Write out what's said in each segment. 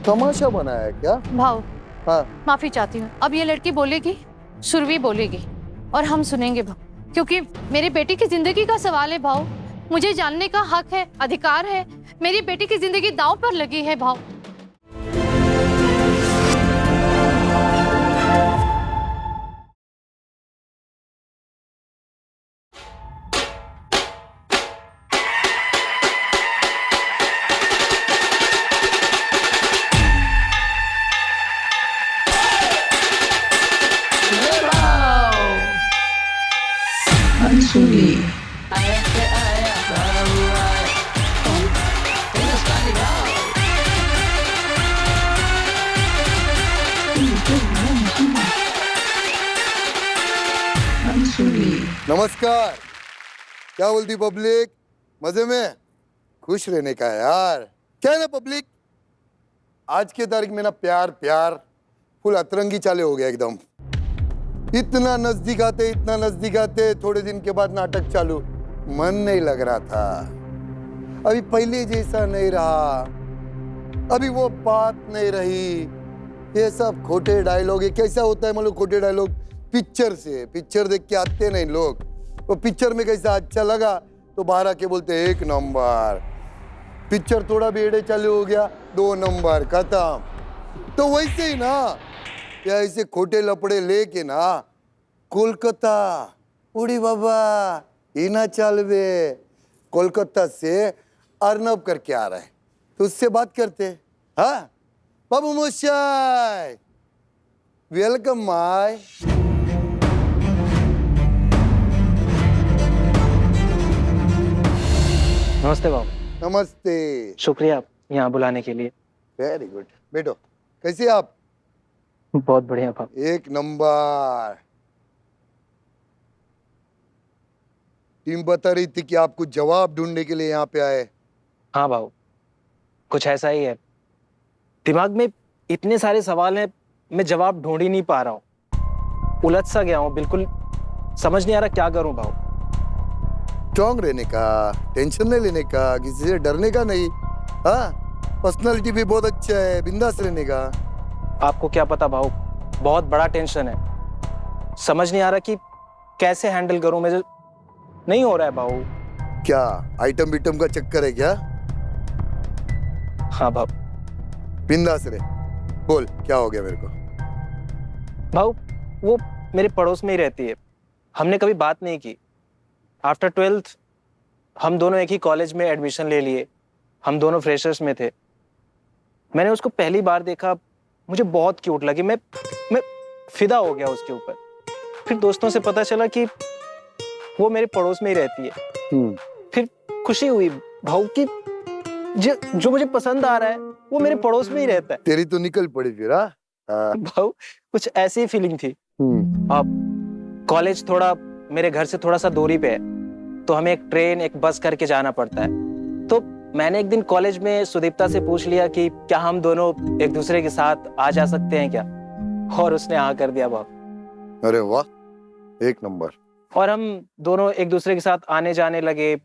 तमाशा बनाया है क्या? भाव, हाँ। माफी चाहती हूँ। अब ये लड़की बोलेगी, सुरभि बोलेगी और हम सुनेंगे भाव, क्योंकि मेरी बेटी की जिंदगी का सवाल है भाव। मुझे जानने का हक है, अधिकार है। मेरी बेटी की जिंदगी दांव पर लगी है भाव। नमस्कार। क्या बोलती पब्लिक? मजे में? खुश रहने का है यार। क्या है ना पब्लिक, आज के तारीख में ना प्यार प्यार फुल अतरंगी चाले हो गया एकदम। इतना नजदीक आते थोड़े दिन के बाद नाटक चालू। मन नहीं लग रहा था, अभी पहले जैसा नहीं रहा, अभी वो बात नहीं रही। ये सब खोटे डायलॉग है। कैसा होता है मतलब खोटे डायलॉग? पिक्चर से, पिक्चर देख के आते नहीं लोग। वो पिक्चर में कैसा अच्छा लगा तो बाहर आके बोलते 1 नंबर। पिक्चर थोड़ा भी एड़े चालू हो गया 2 नंबर खत्म। तो वैसे ही ना, या ऐसे खोटे लपड़े लेके ना कोलकाता उड़ी बाबा इना चालवे कोलकाता से अर्नब करके आ रहा है, तो उससे बात करते। हाँ बाबू मोशाय, वेलकम माय। नमस्ते बाबू। नमस्ते। शुक्रिया यहाँ बुलाने के लिए। Very good. बैठो। कैसे आप? बहुत बढ़िया बाबू। 1 नंबर। टीम बता रही थी कि आपको जवाब ढूंढने के लिए यहाँ पे आए। हाँ बाबू, कुछ ऐसा ही है। दिमाग में इतने सारे सवाल हैं, मैं जवाब ढूंढ ही नहीं पा रहा हूँ। उलझ सा गया हूँ, बिल्कुल समझ नहीं आ रहा क्या करूँ बाबू। स्ट्रॉन्ग रहने का, टेंशन नहीं लेने का, किसी से डरने का नहीं। हाँ, पर्सनालिटी भी बहुत अच्छा है, बिंदास रहने का। आपको क्या पता भाऊ, बहुत बड़ा टेंशन है। समझ नहीं आ रहा कि कैसे हैंडल करूं। मुझे नहीं हो रहा है भाऊ। क्या आइटम बिटम का चक्कर है क्या? हाँ भाऊ। बिंदास रहे, बोल क्या हो गया मेरे को। भाऊ, वो मेरे पड़ोस में ही रहती है, हमने कभी बात नहीं की। आफ्टर 12th हम दोनों एक ही कॉलेज में एडमिशन ले लिए, हम दोनों फ्रेशर्स में थे। मैंने उसको पहली बार देखा, मुझे बहुत क्यूट लगी। मैं फिदा हो गया उसके ऊपर। फिर दोस्तों से पता चला कि वो मेरे पड़ोस में ही रहती है। फिर खुशी हुई भाऊ कि जो मुझे पसंद आ रहा है वो मेरे पड़ोस में ही रहता है। तेरी तो निकल पड़ी फिर। हाँ भाऊ, कुछ ऐसी फीलिंग थी। अब कॉलेज थोड़ा मेरे घर से थोड़ा सा दूरी पे है, तो हमें एक ट्रेन एक बस करके जाना पड़ता है। तो मैंने एक दिन कॉलेज में सुदीप्ता से पूछ लिया कि क्या हम दोनों एक दूसरे के साथ आ जा सकते हैं क्या, और उसने हाँ कर दिया बाप। अरे वाह, 1 नंबर। और हम दोनों एक दूसरे के साथ आने जाने लगे।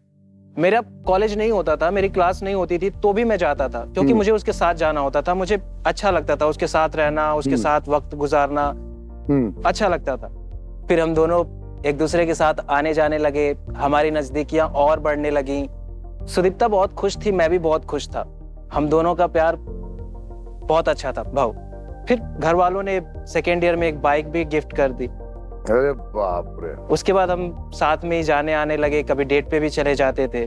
मेरा कॉलेज नहीं होता था, मेरी क्लास नहीं होती थी, तो भी मैं जाता था क्योंकि मुझे उसके साथ जाना होता था। मुझे अच्छा लगता था उसके साथ रहना, उसके साथ वक्त गुजारना अच्छा लगता था। फिर हम दोनों एक दूसरे के साथ आने जाने लगे, हमारी नजदीकियां और बढ़ने लगी। सुदीप्ता बहुत खुश थी, मैं भी बहुत खुश था। हम दोनों का प्यार बहुत अच्छा था भाऊ। फिर घर वालों ने सेकेंड ईयर में एक बाइक भी गिफ्ट कर दी। अरे बाप रे। उसके बाद हम साथ में ही जाने आने लगे, कभी डेट पे भी चले जाते थे।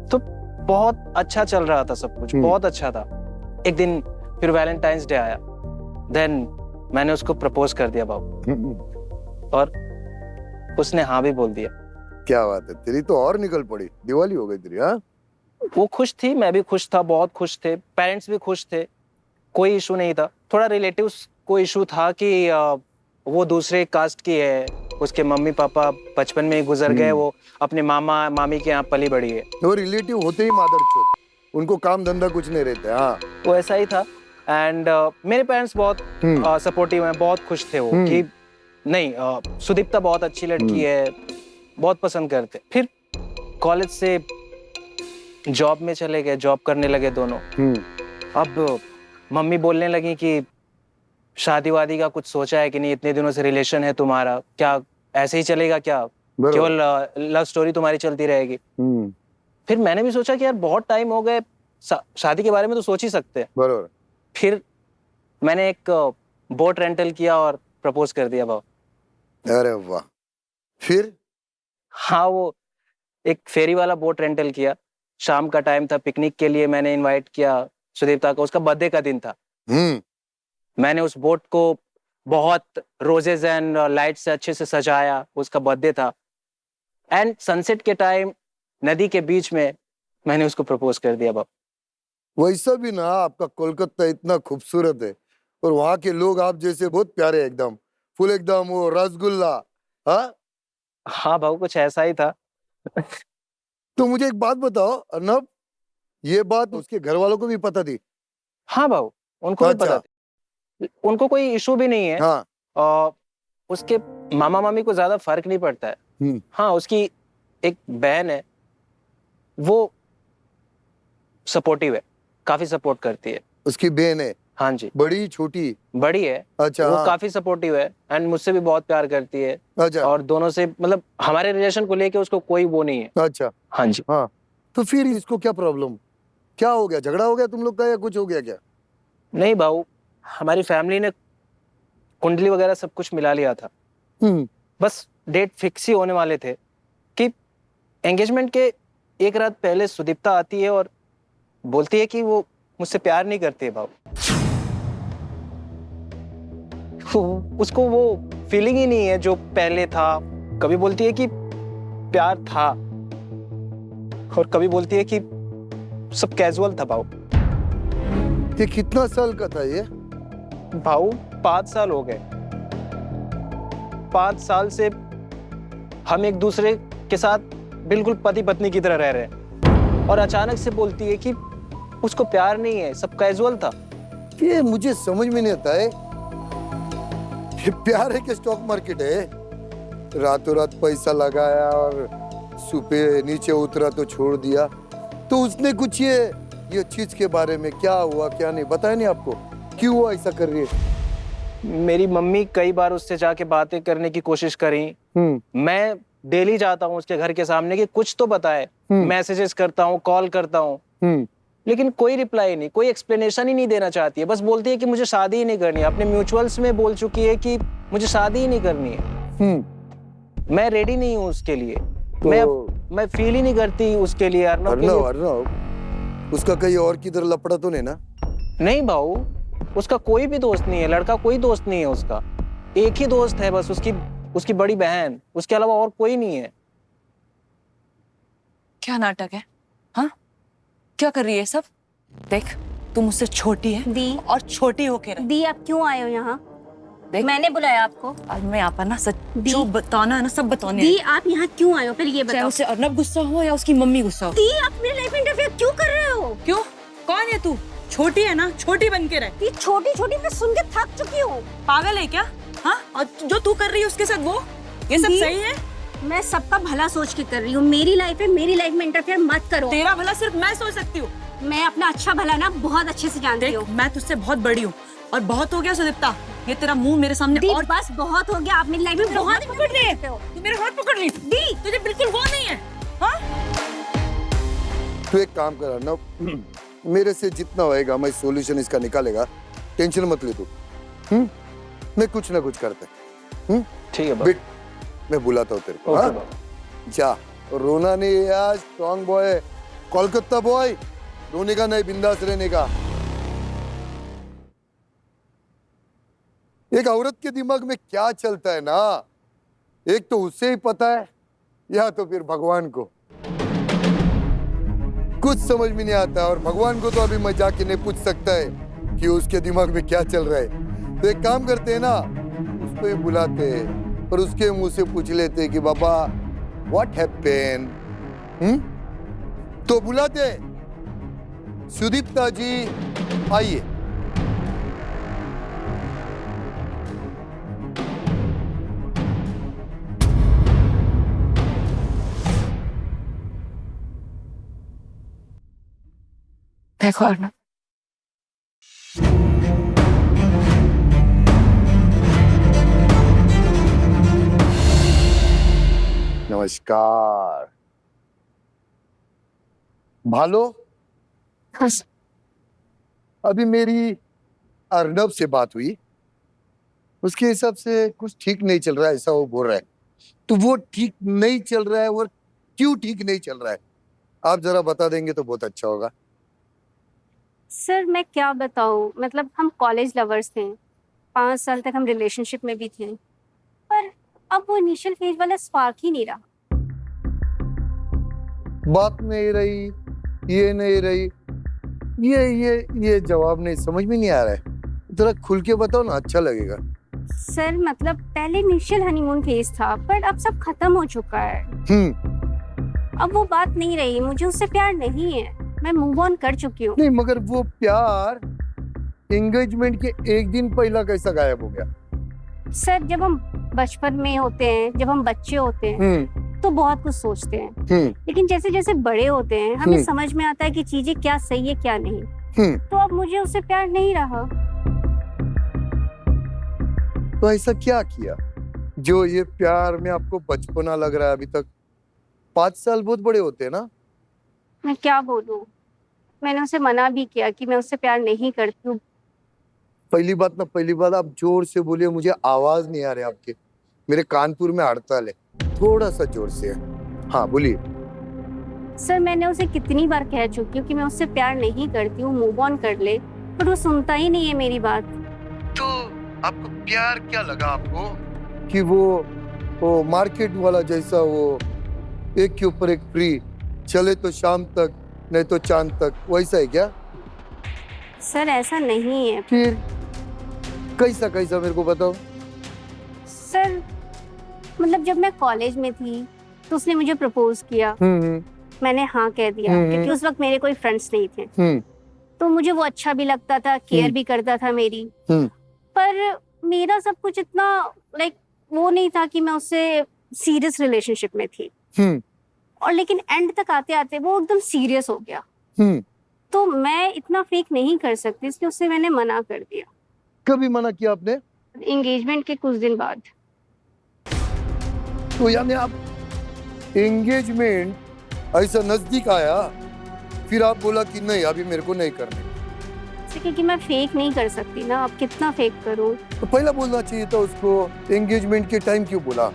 तो बहुत अच्छा चल रहा था सब कुछ, बहुत अच्छा था। एक दिन फिर वैलेंटाइंस डे आया, देन मैंने उसको प्रपोज कर दिया बाबू, और उसने हाँ भी बोल दिया। क्या बात है, तेरी तो और निकल पड़ी, दिवाली हो गई तेरी। हाँ, वो खुश थी, मैं भी खुश था, बहुत खुश थे। पेरेंट्स भी खुश थे, कोई इशू नहीं था। थोड़ा रिलेटिव्स को इशू था कि वो दूसरे कास्ट की है, उसके मम्मी पापा बचपन में ही गुजर गए, वो अपने मामा मामी के यहाँ पली बड़ी है। वो रिलेटिव होते ही मादरचोद, उनको काम धंधा कुछ नहीं रहता। हाँ, वो ऐसा ही था। एंड मेरे पेरेंट्स बहुत सपोर्टिव हैं, बहुत खुश थे वो कि नहीं, सुदीप्ता बहुत अच्छी लड़की है, बहुत पसंद करते। फिर कॉलेज से जॉब में चले गए, जॉब करने लगे दोनों। अब मम्मी बोलने लगी कि शादी वादी का कुछ सोचा है कि नहीं, इतने दिनों से रिलेशन है तुम्हारा, क्या ऐसे ही चलेगा क्या, बरोबर. केवल लव स्टोरी तुम्हारी चलती रहेगी। हम्म, फिर मैंने भी सोचा कि यार बहुत टाइम हो गए, शादी के बारे में तो सोच ही सकते हैं। बरोबर. फिर मैंने एक बोट रेंटल किया और प्रपोज कर दिया भाव। अरे वाह. फिर हाँ, वो एक फेरी वाला बोट रेंटल किया, शाम का टाइम था, पिकनिक के लिए मैंने इनवाइट किया सुदीप्ता को, उसका बर्थडे का दिन था। मैंने उस बोट को बहुत रोजेज एंड लाइट से अच्छे से सजाया, उसका बर्थडे था, एंड सनसेट के टाइम नदी के बीच में मैंने उसको प्रपोज कर दिया बाप। वैसा भी ना, आपका कोलकाता इतना खूबसूरत है और वहाँ के लोग आप जैसे बहुत प्यारे, एकदम फुल, एकदम वो रसगुल्ला. हाँ, हाँ भाऊ, कुछ ऐसा ही था। तो मुझे एक बात बताओ अर्नब, ये बात उसके घर वालों को भी पता थी? हाँ भाऊ, उनको भी अच्छा. पता था, उनको कोई इशू भी नहीं है। हाँ. और उसके मामा मामी को ज्यादा फर्क नहीं पड़ता है। हाँ, उसकी एक बहन है, वो सपोर्टिव है, काफी सपोर्ट करती है। उसकी बहन है? हाँ जी। बड़ी छोटी? बड़ी है। अच्छा. वो हाँ. काफी सपोर्टिव है एंड मुझसे भी बहुत प्यार करती है। अच्छा. और दोनों से, मतलब हमारे रिलेशन को लेके उसको कोई वो नहीं है। अच्छा. हाँ जी। हाँ, तो फिर इसको क्या प्रॉब्लम, क्या हो गया, झगड़ा हो गया तुम लोग का या कुछ हो गया क्या? नहीं भाऊ, हमारी फैमिली ने कुंडली वगैरह सब कुछ मिला लिया था। बस डेट फिक्स ही होने वाले थे कि एंगेजमेंट के एक रात पहले सुदीप्ता आती है और बोलती है कि वो मुझसे प्यार नहीं करती है भाऊ। उसको वो फीलिंग ही नहीं है जो पहले था। कभी बोलती है कि प्यार था और कभी बोलती है कि सब कैजुअल था भाऊ। ये कितना साल का था ये? भाऊ 5 साल हो गए। 5 साल से हम एक दूसरे के साथ बिल्कुल पति पत्नी की तरह रह रहे हैं और अचानक से बोलती है कि उसको प्यार नहीं है, सब कैजुअल था। ये मुझे समझ में नहीं आता है, ये प्यार है कि स्टॉक मार्केट है? रातों रात पैसा लगाया और सुपे नीचे उतरा तो छोड़ दिया। तो उसने कुछ ये चीज के बारे में क्या हुआ क्या नहीं बताया नहीं आपको? क्यों वो ऐसा कर रही है? मेरी मम्मी कई बार उससे जाके बातें करने की कोशिश करी। मैं डेली जाता हूँ उसके घर के सामने कि कुछ तो बताए। मैसेजेस करता हूँ, कॉल करता हूँ, लेकिन कोई रिप्लाई नहीं, कोई एक्सप्लेनेशन ही नहीं देना चाहती है। बस बोलती है कि मुझे शादी ही नहीं करनी है। अपने म्यूचुअल्स में बोल चुकी है कि मुझे शादी ही नहीं करनी है। मैं रेडी नहीं हूँ उसके लिए। मैं फील ही नहीं करती उसके लिए। अर्नब, उसका कहीं और किधर लपड़ा तो नहीं ना? नहीं भाऊ, उसका कोई भी दोस्त नहीं है, लड़का कोई दोस्त नहीं है उसका। एक ही दोस्त है बस, उसकी बड़ी बहन, उसके अलावा और कोई नहीं है। क्या नाटक है? हाँ, क्या कर रही है सब? देख, तू मुझसे छोटी है दी, और छोटी होके रह। दी आप क्यों आए हो यहाँ? देख, मैंने बुलाया आपको। आज मैं यहाँ पर ना सच दी, जो बताना है ना सब बताने दी हैं। आप यहाँ क्यों आए हो पहले ये चाहे बताओ। उससे अर्नब गुस्सा हो या उसकी मम्मी गुस्सा हो। दी आप मेरी लाइफ में इंटरफेयर क्यों कर रहे हो? क्यों? कौन है तू? छोटी है ना, छोटी बन के रह। दी छोटी छोटी मैं सुन के थक चुकी हूँ। पागल है क्या? हाँ, और जो तू कर रही है उसके साथ वो, ये सब दी, सही है? मैं सबका भला सोच के कर रही हूँ। मेरी लाइफ है, मेरी लाइफ में इंटरफेयर मत करो। तेरा भला सिर्फ मैं सोच सकती हूँ। मैं अपना अच्छा भला ना बहुत अच्छे से जानती देख, हूँ। मैं तुझसे बहुत बड़ी हूँ और बहुत हो गया सुदीप्ता, ये तेरा मुंह मेरे सामने। दी और बस बहुत हो गया, आप मेरी लाइफ में बहुत पकड़ रही है। तू मेरे हाथ पकड़ ली। दी तुझे बिल्कुल वो नहीं है। हाँ? तू एक काम कर अर्नब, मेरे से जितना होएगा मैं सॉल्यूशन इसका निकालेगा, टेंशन मत ले तू। मैं कुछ ना कुछ करते। ठीक है बिट, मैं बुलाता हूँ तेरे को। हाँ? जा, रोना नहीं है आज, स्ट्रॉन्ग बॉय है, कोलकाता बॉय, रोने का नहीं, बिंदास रहने का। एक औरत के दिमाग में क्या चलता है ना, एक तो उससे ही पता है या तो फिर भगवान को। कुछ समझ में नहीं आता और भगवान को तो अभी मैं जाके नहीं पूछ सकता है कि उसके दिमाग में क्या चल रहा है। तो एक काम करते हैं ना, उसको ही बुलाते हैं और उसके मुंह से पूछ लेते हैं कि बाबा व्हाट हैपेन। तो बुलाते हैं, सुदीप्ता जी आइए। देखो अर्नब, नमस्कार। भालो, हाँ सर। अभी मेरी अर्नब से बात हुई, उसके हिसाब से कुछ ठीक नहीं चल रहा है, ऐसा वो बोल रहा है। तो वो ठीक नहीं चल रहा है, और क्यों ठीक नहीं चल रहा है, आप जरा बता देंगे तो बहुत अच्छा होगा। सर मैं क्या बताऊँ, मतलब हम कॉलेज लवर्स थे, 5 साल तक हम रिलेशनशिप में भी थे, पर अब वो इनिशियल फेज वाला स्पार्क ही नहीं रहा। बात नहीं रही, ये नहीं रही, ये जवाब नहीं, समझ में नहीं आ रहा है। जरा खुल के बताओ ना, अच्छा लगेगा। सर मतलब पहले इनिशियल हनीमून फेज था, पर अब सब खत्म हो चुका है। अब वो बात नहीं रही, मुझे उससे प्यार नहीं है, मैं मूव ऑन कर चुकी हूँ। नहीं, मगर वो प्यार एंगेजमेंट के एक दिन पहला कैसा गायब हो गया? सर जब हम बचपन में होते हैं, जब हम बच्चे होते हैं तो बहुत कुछ सोचते हैं, लेकिन जैसे जैसे बड़े होते हैं हमें समझ में आता है कि चीजें क्या सही है क्या नहीं। तो अब मुझे उससे प्यार नहीं रहा। तो ऐसा क्या किया जो ये प्यार में आपको बचपना लग रहा है अभी तक? 5 साल बहुत बड़े होते हैं ना। मैं क्या बोलूं, मैंने उसे मना भी किया कि मैं उससे प्यार नहीं करती हूँ। पहली बात आप जोर से बोलिए, मुझे आवाज नहीं आ रही आपके। मेरे कानपुर में हड़ताल है, थोड़ा सा जोर से है। हाँ बोलिए। सर मैंने उसे कितनी बार कह चुकी हूँ कि मैं उससे प्यार नहीं करती हूँ, मूव ऑन कर ले, पर वो सुनता ही नहीं है मेरी बात। तो आपको प्यार क्या लगा आपको, कि वो मार्केट वाला जैसा, वो एक के ऊपर एक फ्री, चले तो शाम तक नहीं तो चांद तक, वैसा है क्या? सर ऐसा नहीं है। फिर कैसा कैसा मेरे को बताओ। सर मतलब जब मैं कॉलेज में थी तो उसने मुझे प्रपोज किया, मैंने हाँ कह दिया, क्योंकि उस वक्त मेरे कोई फ्रेंड्स नहीं थे। तो मुझे वो अच्छा भी लगता था, केयर भी करता था मेरी, पर मेरा सब कुछ इतना लाइक वो नहीं था कि मैं उससे सीरियस रिलेशनशिप में थी। और लेकिन एंड तक आते आते वो एकदम सीरियस हो गया। तो मैं इतना फेक नहीं कर सकती, इसलिए उससे मैंने मना कर दिया। कभी मना किया आपने? एंगेजमेंट के कुछ दिन बाद। तो यानी आप एंगेजमेंट ऐसा नजदीक आया, फिर आप बोला कि नहीं अभी मेरे को नहीं करनी? क्योंकि मैं फेक नहीं कर सकती ना, अब कितना फेक करूं। तो पहला बोलना चाहिए था उसको, एंगेजमेंट के टाइम क्यों बोला?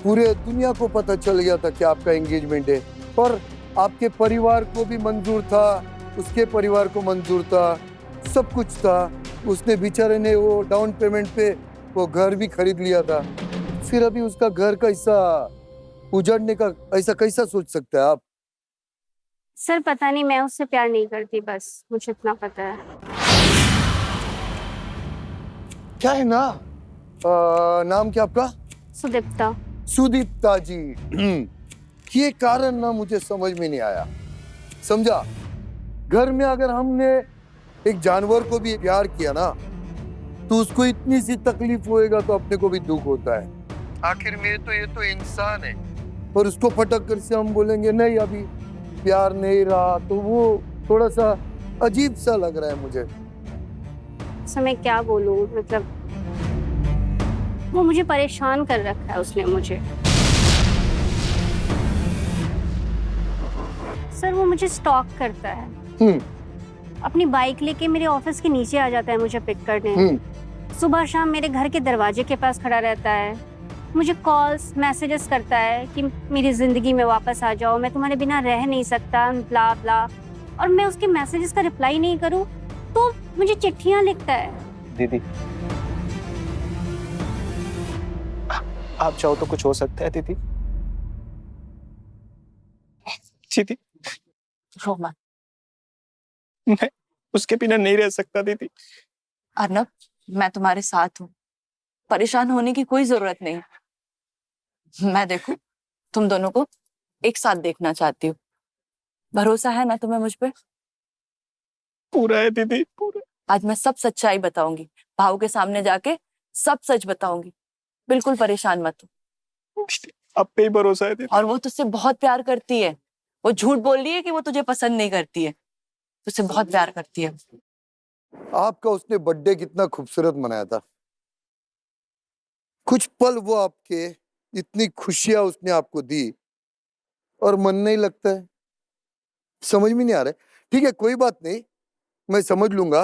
पूरे दुनिया को पता चल गया था कि आपका एंगेजमेंट है, और आपके परिवार को भी मंजूर था, उसके परिवार को मंजूर था, सब कुछ था। उसने बेचारे ने वो डाउन पेमेंट पे वो घर भी खरीद लिया था, फिर अभी उसका घर कैसा उजाड़ने का ऐसा कैसा सोच सकते हैं आप? सर पता नहीं, मैं उससे प्यार नहीं करती, बस मुझे इतना पता है। क्या है ना, नाम क्या आपका? सुदीप्ता। सुदीप्ता जी। ये कारण ना मुझे समझ में नहीं आया, समझा? घर में अगर हमने एक जानवर को भी प्यार किया ना, तो उसको इतनी सी तकलीफ होएगा तो अपने को भी दुख होता है। आखिर में तो ये तो इंसान है, और उसको फटक कर से हम बोलेंगे नहीं अभी प्यार नहीं रहा, तो वो थोड़ा सा अजीब सा लग रहा है मुझे। सर मैं क्या बोलूं, मतलब वो मुझे परेशान कर रखा है उसने मुझे। सर वो मुझे स्टॉक करता है, अपनी बाइक लेके मेरे ऑफिस के नीचे आ जाता है मुझे पिक करने। सुबह शाम मेरे घर के दरवाजे के पास खड़ा रहता है, मुझे कॉल्स मैसेजेस करता है कि मेरी जिंदगी में वापस आ जाओ, मैं तुम्हारे बिना रह नहीं सकता, ब्ला ब्ला। और मैं उसके मैसेजेस का रिप्लाई नहीं करूं तो मुझे चिट्ठियां लिखता है। दीदी आप चाहो तो कुछ हो सकता है दीदी। दीदी रो मत। मैं उसके बिना नहीं रह सकता दीदी। अर्नब मैं तुम्हारे साथ हूँ, परेशान होने की कोई जरूरत नहीं। मैं देखो तुम दोनों को एक साथ देखना चाहती हूँ, भरोसा है ना तुम्हें मुझ पे? पूरा है दीदी, पूरा। आज मैं सब सच्चाई बताऊंगी, भाऊ के सामने जाके सब सच बताऊंगी, बिल्कुल परेशान मत हो। अब पे ही भरोसा है दीदी। और वो तुझसे बहुत प्यार करती है, वो झूठ बोल रही है कि वो तुझे पसंद नहीं करती है, तुझसे बहुत प्यार करती है। आपका उसने बर्थडे कितना खूबसूरत मनाया था, कुछ पल वो आपके, इतनी खुशियां उसने आपको दी, और मन नहीं लगता है, समझ में नहीं आ रहा है। ठीक है कोई बात नहीं, मैं समझ लूंगा।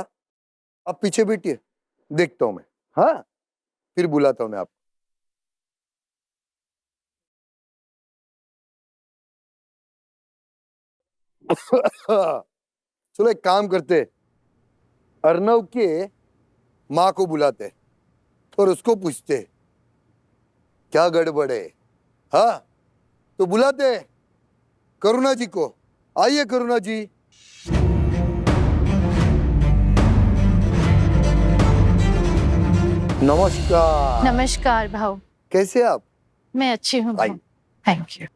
आप पीछे बैठिए, देखता हूं मैं। हाँ फिर बुलाता हूं मैं आपको। चलो एक काम करते, अर्नव के माँ को बुलाते और उसको पूछते क्या गड़बड़ है। हाँ तो बुलाते करुणा जी को। आइए करुणा जी। नमस्कार। नमस्कार भाऊ, कैसे आप? मैं अच्छी हूँ भाऊ, थैंक यू।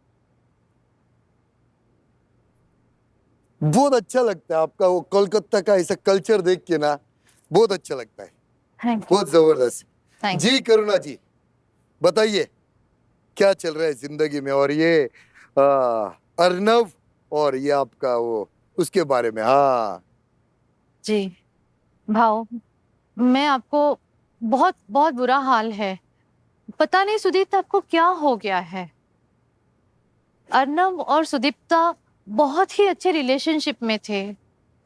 बहुत अच्छा लगता है आपका वो कोलकाता का ऐसा कल्चर देख के ना, बहुत अच्छा लगता है, थैंक यू। बहुत जबरदस्त। थैंक जी करुणा जी बताइए क्या चल रहा है जिंदगी में, और ये अर्नव और ये आपका वो उसके बारे में। हाँ जी भाऊ, मैं आपको बहुत बहुत बुरा हाल है, पता नहीं सुदीप्ता आपको क्या हो गया है। अर्नव और सुदीप्ता बहुत ही अच्छे रिलेशनशिप में थे,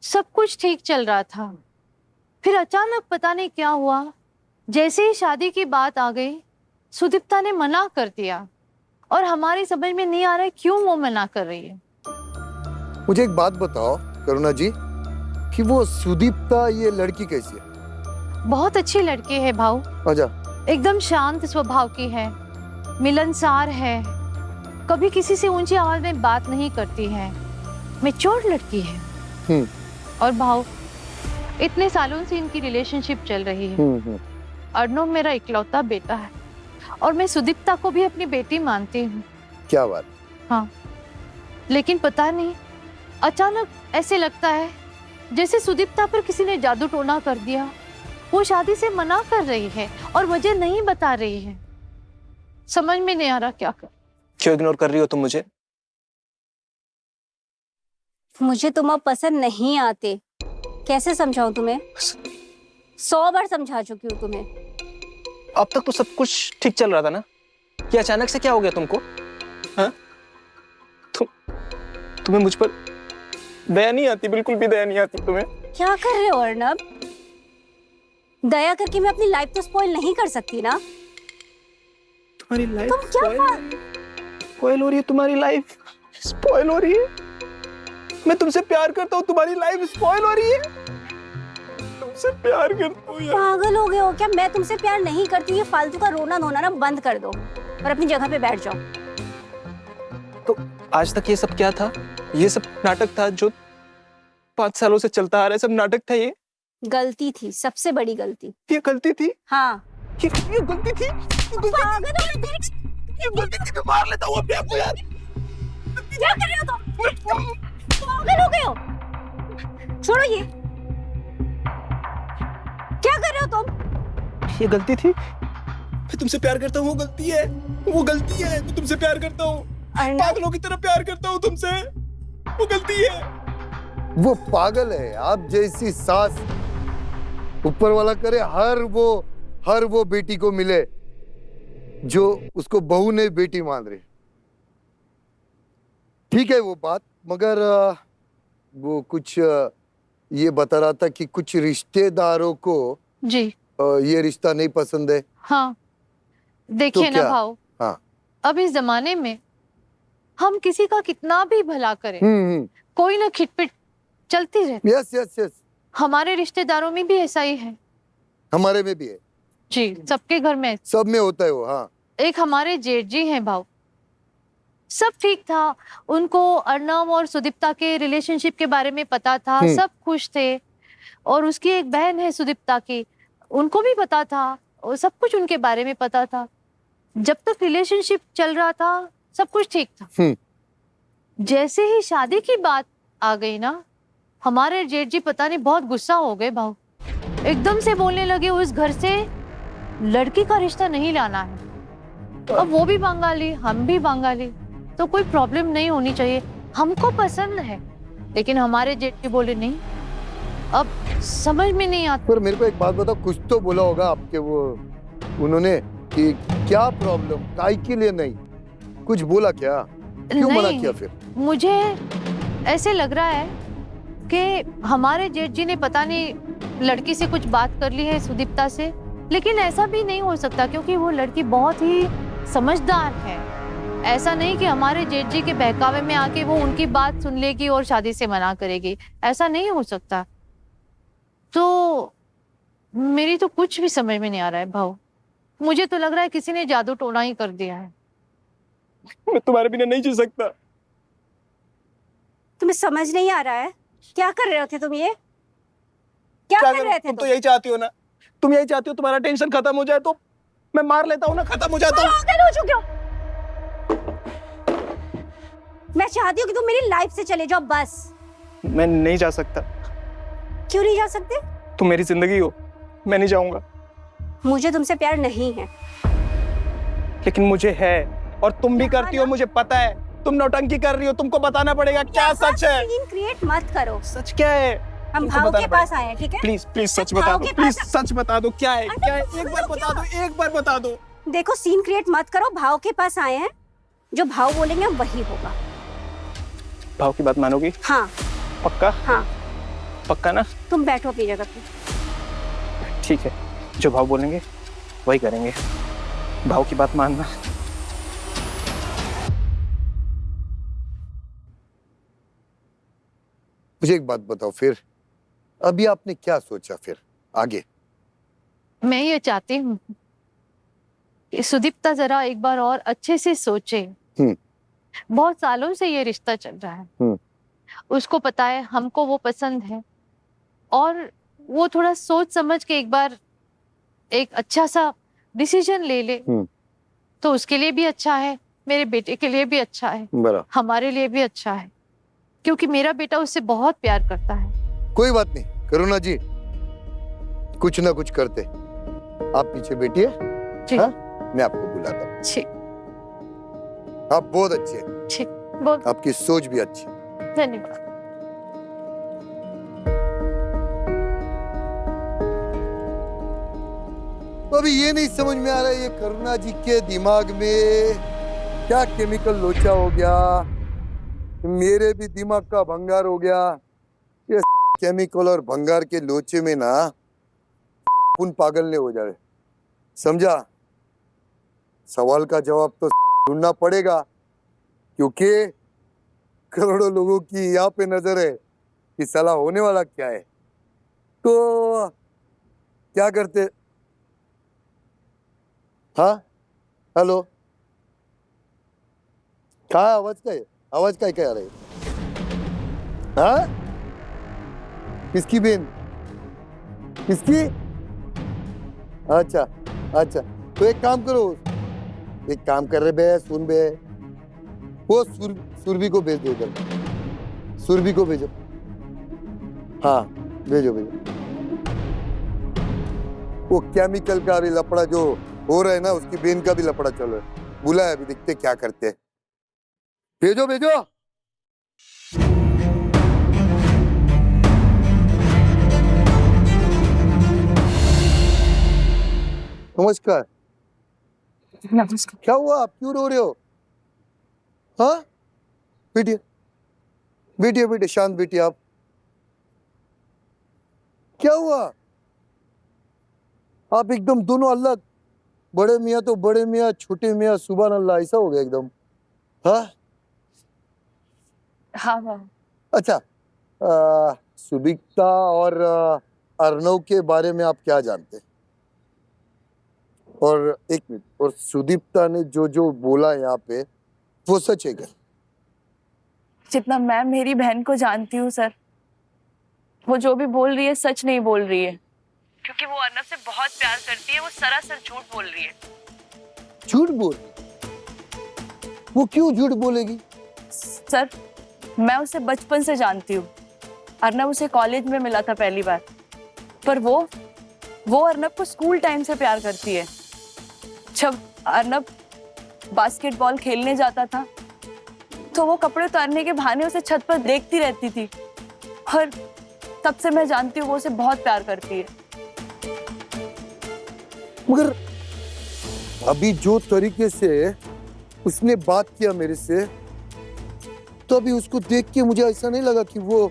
सब कुछ ठीक चल रहा था, फिर अचानक पता नहीं क्या हुआ, जैसे ही शादी की बात आ गई सुदीप्ता ने मना कर दिया और हमारी समझ में नहीं आ रहा है क्यों वो मना कर रही है। मुझे एक बात बताओ करुणा जी कि वो सुदीप्ता ये लड़की कैसी है? बहुत अच्छी लड़की है भाऊ, अच्छा। एकदम शांत स्वभाव की है, मिलनसार है, कभी किसी से ऊंची आवाज में बात नहीं करती है, मैच्योर लड़की है। और भाऊ इतने सालों से इनकी रिलेशनशिप चल रही है। अर्नव मेरा इकलौता बेटा है और मैं सुदीप्ता को भी अपनी बेटी मानती हूँ। क्या बात? हाँ, लेकिन पता नहीं अचानक ऐसे लगता है जैसे सुदीप्ता पर किसी ने जादू टोना कर दिया। वो शादी से मना कर रही है और वजह नहीं बता रही है, समझ में नहीं आ रहा क्या कर। क्यों इग्नोर कर रही हो तुम मुझे? मुझे तुम अब पसंद नहीं आते, कैसे समझाऊं तुम्हें? 100 बार समझा चुकी हूँ तुम्हें। अब तक तो सब कुछ ठीक चल रहा था ना, ये अचानक से क्या हो गया तुमको? हाँ? तुम्हें मुझ पर दया नहीं आती, बिल्कुल भी दया नहीं आती तुम्हें। क्या कर रहे हो अर्नब? दया करके मैं अपनी लाइफ तो स्पॉइल नहीं कर सकती ना। तुम्हारी लाइफ तुम क्या स्पॉइल हो रही है, तुम्हारी लाइफ स्पॉइल हो रही है। मैं तुमसे प्यार करता हूँ, तुम्हारी लाइफ स्पॉइल हो रही है। तुमसे प्यार करता हूँ यार। पागल हो गए हो क्या? मैं तुमसे प्यार नहीं करती, ये फालतू का रोना धोना ना बंद कर दो और अपनी जगह पे बैठ जाओ। तो आज तक ये सब क्या था? ये सब नाटक था जो 5 सालों से चलता आ रहा है, सब नाटक था ये? गलती थी, सबसे बड़ी गलती। ये गलती थी? हाँ ये गलती थी? ये गलती थी, मैं मार लेता हूँ अपने आप को यार। क्या कर रहे हो तुम? पागल हो गए हो? छोड़ो ये, क्या कर रहे हो तुम? ये गलती थी, मैं तुमसे प्यार करता हूँ, वो गलती है, वो गलती है। मैं तुमसे प्यार करता हूँ, पागलों की तरह प्यार करता हूँ तुमसे, वो गलती है। वो पागल है, आप जैसी सास ऊपर वाला करे हर वो बेटी को मिले जो उसको बहू ने बेटी मान रही। ठीक है वो बात, मगर वो कुछ ये बता रहा था कि कुछ रिश्तेदारों को जी ये रिश्ता नहीं पसंद है। हाँ, देखिए तो ना क्या? भाऊ, हाँ। अब इस जमाने में हम किसी का कितना भी भला करें, कोई ना खिटपिट चलती रहती। यस यस यस, हमारे रिश्तेदारों में भी ऐसा ही है। हमारे में भी है जी, सबके घर में, सब में होता है वो। हाँ एक हमारे जेठ जी हैं भाऊ, सब ठीक था, उनको अर्नव और सुदीप्ता के रिलेशनशिप के बारे में पता था, सब खुश थे। और उसकी एक बहन है सुदीप्ता की, उनको भी पता था, और सब कुछ उनके बारे में पता था। जब तक रिलेशनशिप चल रहा था सब कुछ ठीक था। जैसे ही शादी की बात आ गई ना, हमारे जेठ जी पता नहीं बहुत गुस्सा हो गए भाऊ, एकदम से बोलने लगे उस घर से लड़की का रिश्ता नहीं लाना है। अब वो भी बंगाली, हम भी बंगाली, तो कोई प्रॉब्लम नहीं होनी चाहिए, हमको पसंद है। लेकिन हमारे जेठ जी बोले नहीं, अब समझ में नहीं आता। पर मेरे को एक बात बताओ, कुछ तो बोला होगा आपके वो उन्होंने कि क्या प्रॉब्लम, काहे के लिए नहीं, कुछ बोला क्या? क्यों मना नहीं, किया फिर? मुझे ऐसे लग रहा है कि हमारे जेठ जी ने पता नहीं लड़की से कुछ बात कर ली है सुदीप्ता से, लेकिन ऐसा भी नहीं हो सकता क्योंकि वो लड़की बहुत ही समझदार है। ऐसा नहीं कि हमारे जेठ जी के बहकावे में आके वो उनकी बात सुन लेगी और शादी से मना करेगी, ऐसा नहीं हो सकता। तो मेरी तो कुछ भी समझ में नहीं आ रहा है भाऊ, मुझे तो लग रहा है किसी ने जादू टोना ही कर दिया है। मैं तुम्हारे बिना नहीं जी सकता। तुम्हें समझ नहीं आ रहा है? क्या कर रहे थे तुम? ये क्या कर रहे थे तुम तो यही चाहती हो ना, तुम यही चाहती हो तुम्हारा टेंशन खत्म हो जाए तो मैं मार लेता हूँ ना, खत्म हो जाता हूँ। पागल हो चुके हो। मैं चाहती हूँ कि तुम मेरी लाइफ से चले जाओ बस। मैं नहीं जा सकता। क्यों नहीं जा सकते? तुम मेरी जिंदगी हो, मैं नहीं जाऊंगा। मुझे तुमसे प्यार नहीं है। लेकिन मुझे है, और तुम भी करती हो, मुझे पता है। तुम नौटंकी कर रही हो, तुमको बताना पड़ेगा क्या सच है। सीन क्रिएट मत करो। सच क्या है? हम तुमको भाव बताना के पास पड़ेगा। आए हैं, ठीक है? प्लीज प्लीज सच भाव बता दो, के प्लीज पास- सच बता दो क्या है, अरे क्या है? तो एक बार बता दो, एक बार बता दो। देखो, सीन क्रिएट मत करो। भाव के पास आए हैं, जो भाव बोलेंगे वही होगा। भाव की बात मानोगी? हाँ पक्का? हाँ। पक्का ना? तुम बैठो अपनी जगह पे। ठीक है, जो भाव बोलेंगे वही करेंगे। भाव की बात मानना। मुझे एक बात बताओ फिर, अभी आपने क्या सोचा फिर आगे? मैं ये चाहती हूँ कि सुदीप्ता जरा एक बार और अच्छे से सोचे। बहुत सालों से ये रिश्ता चल रहा है, उसको पता है हमको वो पसंद है, और वो थोड़ा सोच समझ के एक बार एक अच्छा सा डिसीजन ले ले तो उसके लिए भी अच्छा है, मेरे बेटे के लिए भी अच्छा है, हमारे लिए भी अच्छा है, क्योंकि मेरा बेटा उससे बहुत प्यार करता है। कोई बात नहीं, करुणा जी कुछ ना कुछ करते। आप पीछे बैठिए, हाँ? मैं आपको बुलाता हूँ। ठीक। आप बहुत अच्छे हैं। ठीक, बहुत आपकी सोच भी अच्छी। धन्यवाद। तो अभी ये नहीं समझ में आ रहा है ये करुणा जी के दिमाग में क्या केमिकल लोचा हो गया, मेरे भी दिमाग का भंगार हो गया। ये केमिकल और भंगार के लोचे में ना उन पागल ने हो जाए। समझा? सवाल का जवाब तो ढूंढना पड़ेगा, क्योंकि करोड़ों लोगों की यहाँ पे नजर है कि साला होने वाला क्या है। तो क्या करते? हाँ, हेलो, कहा आवाज का है? आवाज का क्या आ रही है? हाँ, किसकी बेन? किसकी? अच्छा अच्छा, तो एक काम करो, एक काम कर रहे बे, सुन बे, वो सुरभि को भेज दो इधर, सुरभि को भेजो। हाँ भेजो भेजो। वो केमिकल का भी लपड़ा जो हो रहा है ना, उसकी बेन का भी लपड़ा चल रहा है। बुला है, अभी देखते क्या करते हैं। भेजो भेजो। नमस्कार। नमस्कार। क्या हुआ, आप क्यों रो रहे हो? हाँ, बैठिए बैठिए बैठिए, शांत बैठिए आप। क्या हुआ? आप एकदम दोनों अलग, बड़े मियाँ तो बड़े मियाँ, छोटे मियाँ सुभान अल्लाह, ऐसा हो गया एकदम। हाँ हाँ। अच्छा, सुदीप्ता और अर्णव के बारे में आप क्या जानते हैं? और एक मिनट, और सुदीप्ता ने जो जो बोला यहाँ पे वो सच है क्या? जितना मैं मेरी बहन को जानती हूँ सर, वो जो भी बोल रही है सच नहीं बोल रही है, क्योंकि वो अर्नव से बहुत प्यार करती है। वो सरासर झूठ बोल रही है। झूठ बोल? वो क्यों झूठ बोलेगी? सर, मैं उसे बचपन से जानती हूँ। अर्नव उसे कॉलेज में मिला था पहली बार, पर वो अर्नव को स्कूल टाइम से प्यार करती है। जब अर्नव बास्केटबॉल खेलने जाता था तो वो कपड़े उतारने के बहाने उसे छत पर देखती रहती थी, और तब से मैं जानती हूँ वो उसे बहुत प्यार करती है। मगर अभी जो तरीके से उसने बात किया मेरे से, तो अभी उसको देख के मुझे ऐसा नहीं लगा कि वो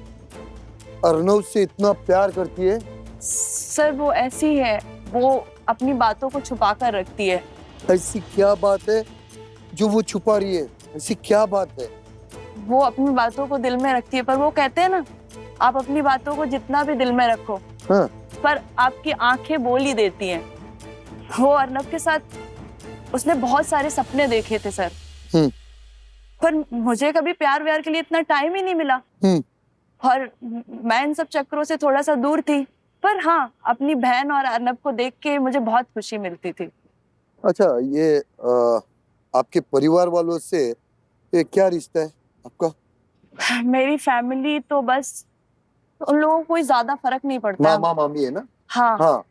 अर्नव से इतना प्यार करती है। सर वो ऐसी है, वो अपनी बातों को छुपा कर रखती है। ऐसी क्या बात है जो वो छुपा रही है? ऐसी क्या बात है? वो अपनी बातों को दिल में रखती है, पर वो कहते हैं ना, आप अपनी बातों को जितना भी दिल में रखो, हाँ। पर आपकी आंखें बोल ही देती हैं। वो अर्नव के साथ उसने बहुत सारे सपने देखे थे सर, पर मुझे कभी प्यार व्यार के लिए इतना टाइम ही नहीं मिला, और मैं इन सब चक्करों से थोड़ा सा दूर थी। पर हाँ, अपनी बहन और अर्नव को देख के मुझे बहुत खुशी मिलती थी। अच्छा, ये आपके परिवार वालों से ये क्या रिश्ता है आपका? मेरी फैमिली तो बस, उन लोगों को कोई ज्यादा फर्क नहीं पड़ता। मामा मामी है ना? हाँ हाँ।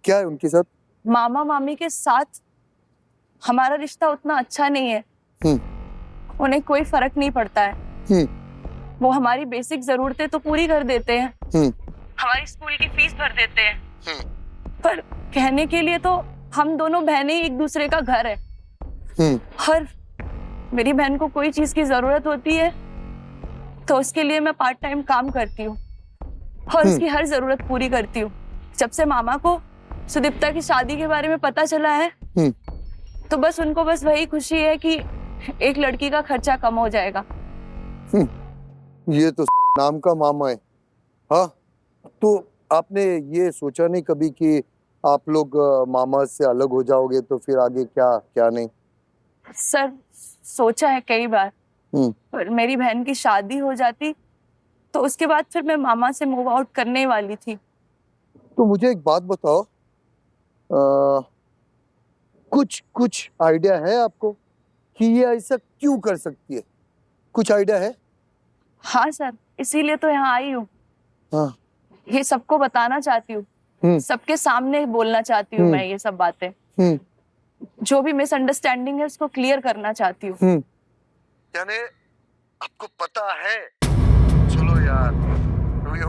क्या है उनके साथ? मामा मामी के साथ हमारा रिश्ता उतना अच्छा नहीं है। उन्हें कोई फर्क नहीं पड़ता है। वो हमारी बेसिक जरूरतें तो पूरी कर देते हैं, हमारी स्कूल की फीस भर देते हैं, पर कहने के लिए तो हम दोनों बहनें ही एक दूसरे का घर है। और मेरी बहन को कोई चीज की जरूरत होती है तो उसके लिए मैं पार्ट टाइम काम करती हूँ और उसकी हर जरूरत पूरी करती हूँ। जब से मामा को सुदीप्ता की शादी के बारे में पता चला है तो बस उनको बस वही खुशी है कि एक लड़की का खर्चा कम हो जाएगा। ये तो नाम का मामा है। हाँ, तो आपने ये सोचा नहीं कभी कि आप लोग मामा से अलग हो जाओगे तो फिर आगे क्या क्या नहीं? सर सोचा है कई बार, पर मेरी बहन की शादी हो जाती तो उसके बाद फिर मैं मामा से मूव आउट करने वाली थी। तो मुझे एक बात बताओ, कुछ आइडिया है आपको कि ये ऐसा क्यों कर सकती है? कुछ आइडिया है? हाँ सर, इसीलिए तो यहाँ आई हूँ। हाँ। ये सबको बताना चाहती हूँ, सबके सामने बोलना चाहती हूँ मैं ये सब बातें। जो भी मिसअंडरस्टैंडिंग है उसको क्लियर करना चाहती हूँ। यानी आपको पता है? चलो यार, तो ये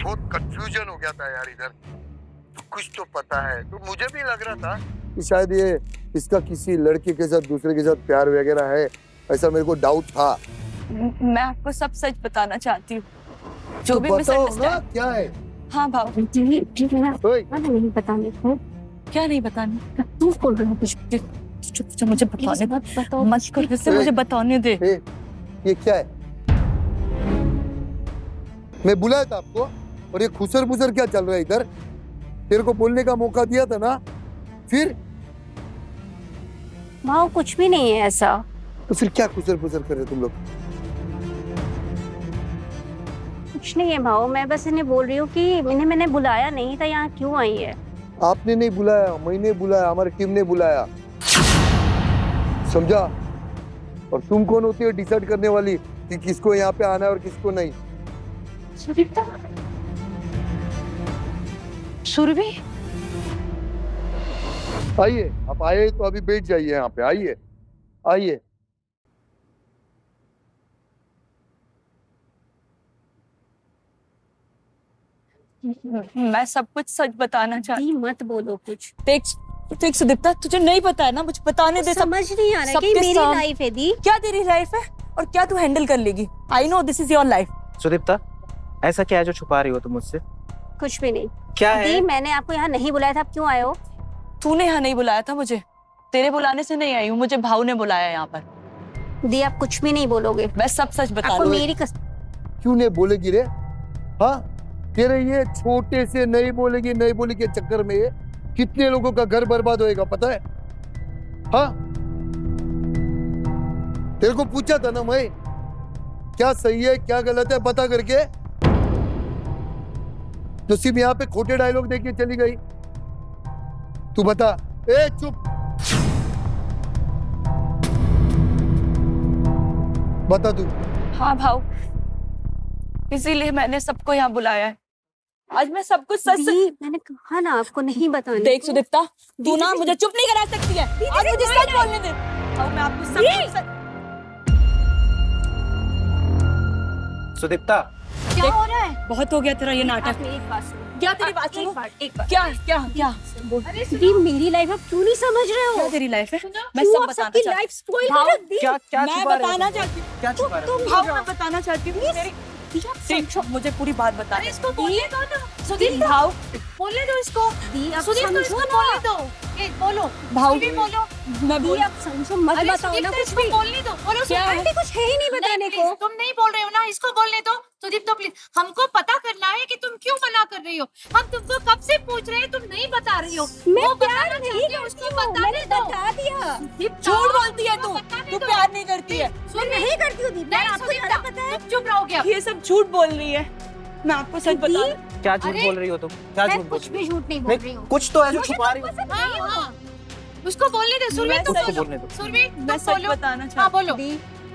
बहुत कंफ्यूजन हो गया था यार इधर। तो कुछ तो पता है। तो मुझे भी लग रहा था कि शायद ये इसका किसी लड़के के साथ, दूसरे के साथ प्यार वगैरह है, ऐसा मेरे को डाउट था। मैं आपको सब सच बताना चाहती हूँ, जो तो भी बताओ ना मिसअंडरस्टैंडिंग। क्या है? हाँ भाव, नहीं बताने को। क्या नहीं बताने? तू बोल रहा है कुछ। चुप, मुझे बताने बताओ मत कर, वैसे मुझे बताने दे। ये क्या है? मैं बुलाया था आपको, और ये खुसर बुसर क्या चल रहा है इधर? तेरे को बोलने का मौका दिया था ना, फिर? माँ कुछ भी नहीं है ऐसा। तो फिर क्या खुसर बुसर कर रहे तुम लोग? कुछ नहीं है भाव, मैं बस इन्हें बोल रही हूँ कि मैंने बुलाया नहीं था, यहाँ क्यों आई है। आपने नहीं बुलाया, मैंने बुलाया, हमारी टीम ने बुलाया, समझा? और तुम कौन होती हो डिसाइड करने वाली कि किसको यहाँ पे आना है और किसको नहीं? सुदीप्ता, सुरभि, आइए, आप आए तो अभी बैठ जाइए यहाँ पे। आइए आइए। मैं सब कुछ सच बताना चाहती दी मत बोलो कुछ। देख सुदीप्ता, तुझे नहीं पता है ना, मुझे बताने दे। समझ नहीं आ रहा है कि सबके मेरी साम- लाइफ है दी। क्या तेरी लाइफ है और क्या तू हैंडल कर लेगी? I know this is your life. Sudipta, ऐसा क्या है जो छुपा रही हो तुम मुझसे? कुछ भी नहीं। क्या है? दी मैंने आपको यहाँ नहीं बुलाया था, आप क्यों आए हो? तूने यहाँ नहीं बुलाया था मुझे, तेरे बुलाने से नहीं आई हूँ, मुझे भाव ने बुलाया यहाँ पर। दी आप कुछ भी नहीं बोलोगे। मैं सब सच बता आपको रही हूँ। मेरी क्यों नहीं बोलेगी रे? हाँ, तेरे ये छोटे से नहीं बोलेगी के चक्कर में कितने लोगों का घर बर्बाद होएगा पता है? हाँ, तेरे को पूछा था ना मैं, क्या सही है क्या गलत है बता करके, तो सिर्फ यहाँ पे खोटे डायलॉग देके चली गई। तू बता। ए चुप, बता तू। हाँ भाव, इसीलिए मैंने सबको यहाँ बुलाया है। आज मैं सब कुछ सच दी, मैंने कहा ना आपको नहीं बताने देख को। सुदीप्ता, तू ना मुझे चुप नहीं करा सकती है। आज मुझे सच बोलने दे। और मैं आपको सब कुछ सच... सुदीप्ता, क्या हो रहा है? बहुत हो गया तेरा ये नाटक। आप मेरी बात सुनो। क्या तेरी बात सुनो? एक बार क्या क्या क्या दी मेरी लाइफ आप क्यों नहीं समझ रहे हो? क्या तेरी लाइफ है? मैं क्यों सब आप बताना सबकी चाहती लाइफ स्पॉइल भाव, कर दी? क्या क्या मैं छुपा रहे हो बताना तुम? चाहती हूँ। क्या छुपा रहे हो? भाव मैं बताना चाहती हूँ तेरी मुझे पूरी बात बता। अरे इसको बोलने दो ना सुदीप भाव बोलने दो इसको दी आप सुदीप तो इसको समझो बोलने ना। दो बोलो भाव सुदीप बोलो मैं दी बोल आप समझो मत अरे बताओ सुदीप ना तो कुछ इसको भी। बोलने दो बोलो क्या है? आंटी कुछ है ही नहीं बताने नहीं, को। please, तुम नहीं बोल रहे हो ना इसको बोलने दो सुदीप तो प्लीज हमको पता करना है कि तुम क्यों मना कर रही हो हम तुमको कब से पूछ रहे हैं तुम नहीं बता रही हो मैं वो प्यार बताना नहीं चाहती है, करती उसको हूँ, बताने मैंने दो बता दिया। झूठ बोलती है तू बताने तू दो। प्यार नहीं करती है। मैं नहीं करती हूँ दी, मैं नहीं आपको सुदीप ज्यादा पता है। तुम चुप रहोगे अब ये सब झूठ बोल रही है। मैं आपको सच बता दूं। क्या झूठ अरे, बोल रही हो तुम? क्या मैं झूठ बोल कुछ रही भी झूठ नहीं हो? बोल रही हूँ। कुछ तो है जो छुपा रही हो। पसंद हाँ, नहीं हो। हाँ। उसको बोलने दो सुरवीर तुम उसको बोलो बोलने दो। सुरवीर मैं तुम सच बोलो बताना हाँ चाहती बोलो दी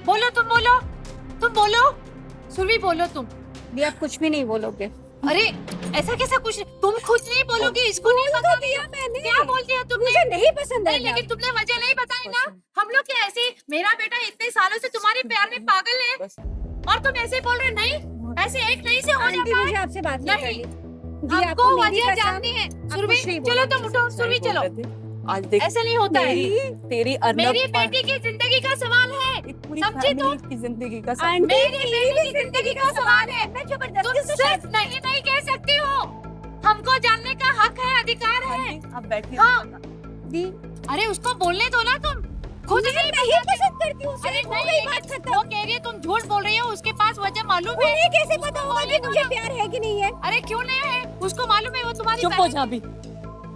बोलो तुम बोलो सुरवीर बोलो तुम दी आप कुछ भी नहीं बोलोगे। अरे ऐसा कैसा कुछ तुम खुद नहीं बोलोगी इसको नहीं बोल पता तो दिया मैंने। क्या बोल दिया तुमने मुझे नहीं पसंद है नहीं लेकिन तुमने वजह नहीं बताई ना हम लोग क्या ऐसे मेरा बेटा इतने सालों से तुम्हारे प्यार में पागल है बस। और तुम ऐसे बोल रहे नहीं ऐसे एक नहीं से हो आंटी जाता मुझे है आपसे बात नहीं नहीं। करनी। दी हमको आपको मेरी वजह कसम जाननी है सुरभि कुछ नहीं चलो बोला। तुम उठो सुरभि चलो आज देख ऐसे नहीं होता है तेरी अर्नब मेरी बेटी की जिंदगी का सवाल है एक पूरी समझी तुम? फैमिली की जिंदगी का आंटी मेरी बेटी की जिंदगी का सवाल है मैं तुम जबरदस्ती से सिर्फ नहीं नहीं कह सकती हो हमको जानने का हक है अधिकार है आप बैठिए हाँ। दी अरे उसको बोलने दो ना तुम खुद नहीं नहीं पसंद करती हूँ उसे। अरे हो नहीं गई बात खत्म। वो कह रही है तुम झूठ बोल रही हो उसके पास वजह मालूम है उन्हें कैसे पता होगा कि मुझे प्यार है कि नहीं है? अरे क्यों नहीं है उसको मालूम है वो तुम्हारी चुप हो बहन जा अभी।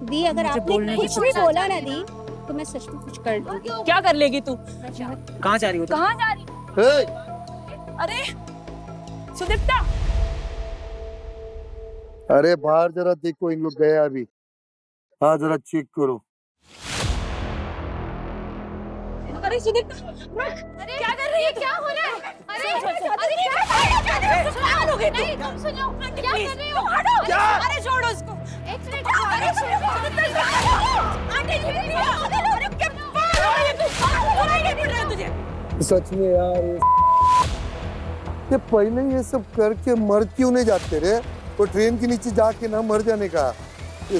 दी अगर मुझे आपने बोलने की कुछ भी फुर्सत बोला ना दी तो मैं सच में कुछ कर दूंगी। क्या कर लेगी तू? कहाँ जा रही हो तुम? कहाँ जा रही? हे, अरे सुदीप्ता अरे बाहर जरा देखो इन लोग गए अभी। हाँ जरा चेक करो। अरे सुदीप्ता अरे क्या कर रही है क्या हो रहा है अरे अरे क्या पागल हो गई तू। नहीं तुम सुनो क्या कर रही हो क्या? अरे छोड़ो उसको। एक मिनट अरे सुनो आंटी जी अरे क्या पागल हो गई तू? पागल हो गई तुझे। सच में यार ये पहले ये सब करके मर क्यों नहीं जाते रे? वो ट्रेन के नीचे जाके ना मर जाने का। ये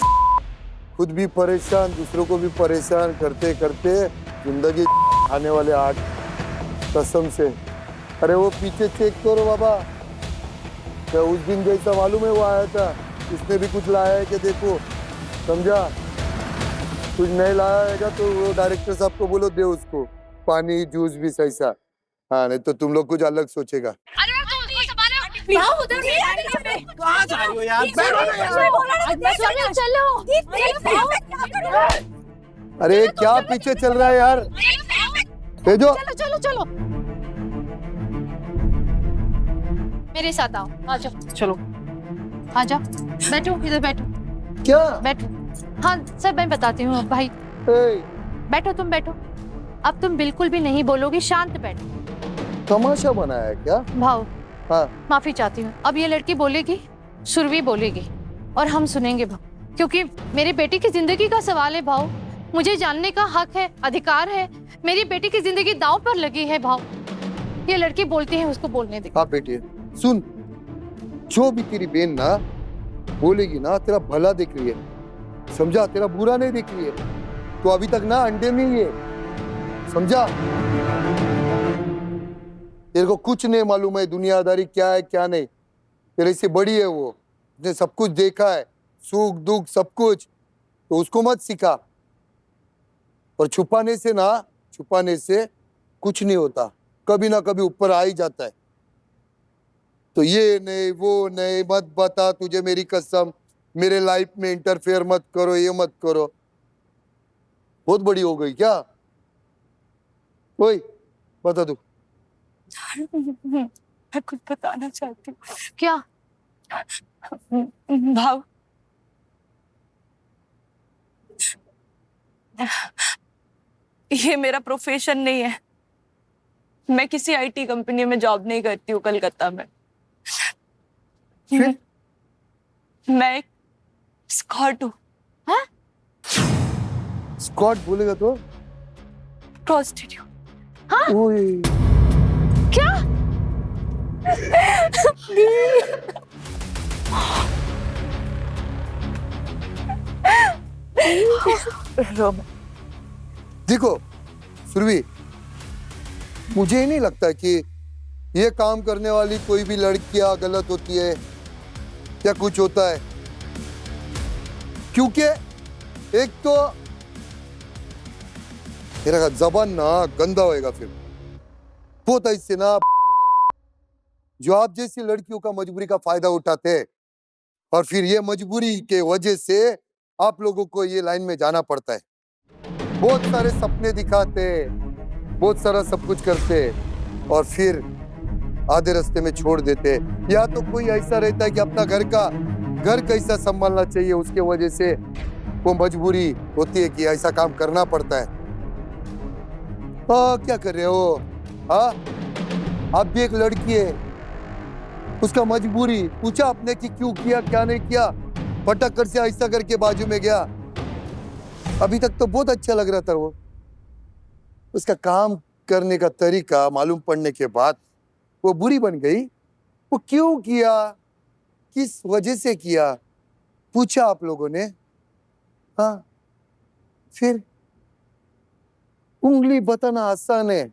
खुद भी परेशान दूसरों को भी परेशान करते करते जिंदगी आने वाले आठ कसम से। अरे वो पीछे चेक करो बाबा क्या उस दिन जैसा मालूम है वो आया था उसने भी कुछ लाया है कि देखो समझा कुछ नहीं लाया है तो वो डायरेक्टर साहब को बोलो दे उसको पानी जूस भी सैसा। हाँ नहीं तो तुम लोग कुछ अलग सोचेगा। अरे तुम उसको संभालो भाव उधर कहाँ जा रही हो यार? चलो अरे क्या पीछे चल रहा है यार? भेजो चलो चलो मेरे साथ आओ आ जाओ चलो आ जाओ बैठो इधर बैठो क्या? बैठो हाँ सर मैं बताती हूँ भाई ए, बैठो तुम बैठो अब तुम बिल्कुल भी नहीं बोलोगी शांत बैठो तमाशा बनाया है क्या? भाव हाँ माफी चाहती हूँ अब ये लड़की बोलेगी सुरभि बोलेगी और हम सुनेंगे भाव क्योंकि मेरी बेटी की जिंदगी का सवाल है भाव मुझे जानने का हक है अधिकार है मेरी बेटी की जिंदगी दांव पर लगी है भाव ये लड़की बोलती है उसको बोलने दे हाँ बेटी सुन जो भी तेरी बहन ना बोलेगी ना तेरा भला देख रही है समझा तेरा बुरा नहीं देख रही है तो अभी तक ना अंडे में ही है समझा तेरे को कुछ नहीं मालूम है दुनियादारी क्या है क्या नहीं तेरे से बड़ी है वो उसने सब कुछ देखा है सुख दुख सब कुछ तो उसको मत सिखा और छुपाने से कुछ नहीं होता कभी ना कभी ऊपर आ ही जाता है तो ये नहीं वो नहीं मत बता तुझे मेरी कसम मेरे लाइफ में इंटरफेयर मत करो ये मत करो बहुत बड़ी हो गई क्या ओए बता तू मैं कुछ बताना चाहती क्या हूँ भाव ये मेरा प्रोफेशन नहीं है मैं किसी आईटी कंपनी में जॉब नहीं करती हूँ कलकत्ता में फिर मैं एक स्कॉट हूँ स्कॉट बोलेगा तो प्रोस्टिट्यूट ओए क्या रो मत। देखो सुरभि, मुझे नहीं लगता कि ये काम करने वाली कोई भी लड़कियां गलत होती है या कुछ होता है, क्योंकि एक तो मेरा जबान ना गंदा होएगा फिर बहुत ऐसे ना जो आप जैसी लड़कियों का मजबूरी का फायदा उठाते हैं और फिर ये मजबूरी के वजह से आप लोगों को ये लाइन में जाना पड़ता है। बहुत सारे सपने दिखाते, बहुत सारा सब कुछ करते और फिर आधे रास्ते में छोड़ देते। या तो कोई ऐसा रहता है कि अपना घर कैसा संभालना चाहिए, उसके वजह से वो मजबूरी होती है कि ऐसा काम करना पड़ता है। क्या कर रहे हो? हाँ, आप भी एक लड़की है, उसका मजबूरी पूछा आपने कि क्यों किया क्या नहीं किया, पटक कर से ऐसा करके बाजू में गया। अभी तक तो बहुत अच्छा लग रहा था वो, उसका काम करने का तरीका मालूम पड़ने के बाद वो बुरी बन गई। वो क्यों किया, किस वजह से किया, पूछा आप लोगों ने? हाँ, फिर उंगली बताना आसान है।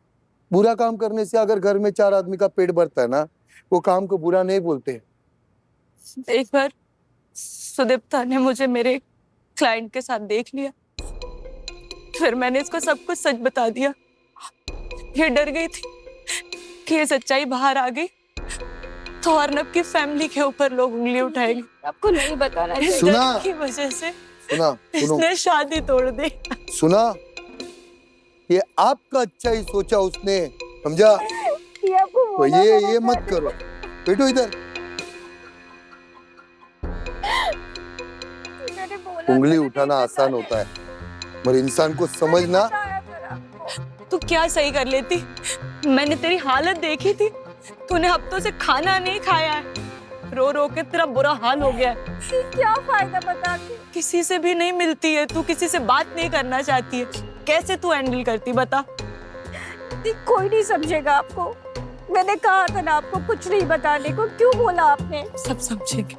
बुरा काम करने से अगर घर में 4 आदमी का पेट भरता है ना, वो काम को बुरा नहीं बोलते। एक बार सुदीप्ता ने मुझे मेरे क्लाइंट के साथ देख लिया, फिर मैंने इसको सब कुछ सच बता दिया। ये डर गई थी कि ये सच्चाई बाहर आ गई तो अर्नब की फैमिली के ऊपर लोग उंगली उठाएंगे। आपको नहीं बताना चाहिए। सुना? की वजह से सुनो, इसने शादी तोड़ दी। सुना? ये आपका अच्छा ही सोचा उसने, समझा? तो ये मत करो, बैठो इधर। उंगली उठाना आसान होता है, मगर इंसान को समझना। तू क्या सही कर लेती? मैंने तेरी हालत देखी थी, तूने हफ्तों से खाना नहीं खाया है, रो रो के तेरा बुरा हाल हो गया है। क्या फायदा बता के? किसी से भी नहीं मिलती है तू, किसी से बात नहीं करना चाहती है, कैसे तू हैंडल करती बता? कोई नहीं समझेगा आपको, मैंने कहा था ना आपको कुछ नहीं बताने को, क्यों बोला आपने? सब समझेंगे।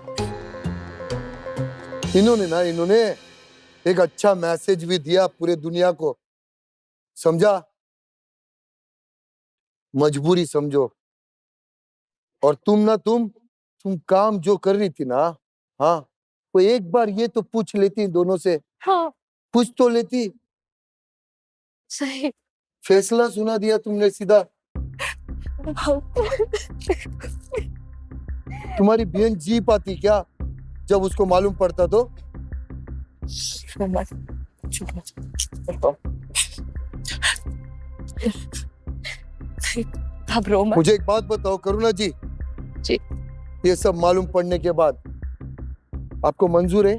इन्होंने एक अच्छा मैसेज भी दिया पूरे दुनिया को, समझा? मजबूरी समझो। और तुम काम जो कर रही थी ना, हाँ, वो एक बार ये तो पूछ लेती दोनों से। हाँ, पूछ तो लेती। सही। फैसला सुना दिया तुमने सीधा। तुम्हारी बहन जी पाती क्या जब उसको मालूम पड़ता तो? अब रो मत। मुझे एक बात बताओ करुणा जी, ये सब मालूम पड़ने के बाद आपको मंजूर है?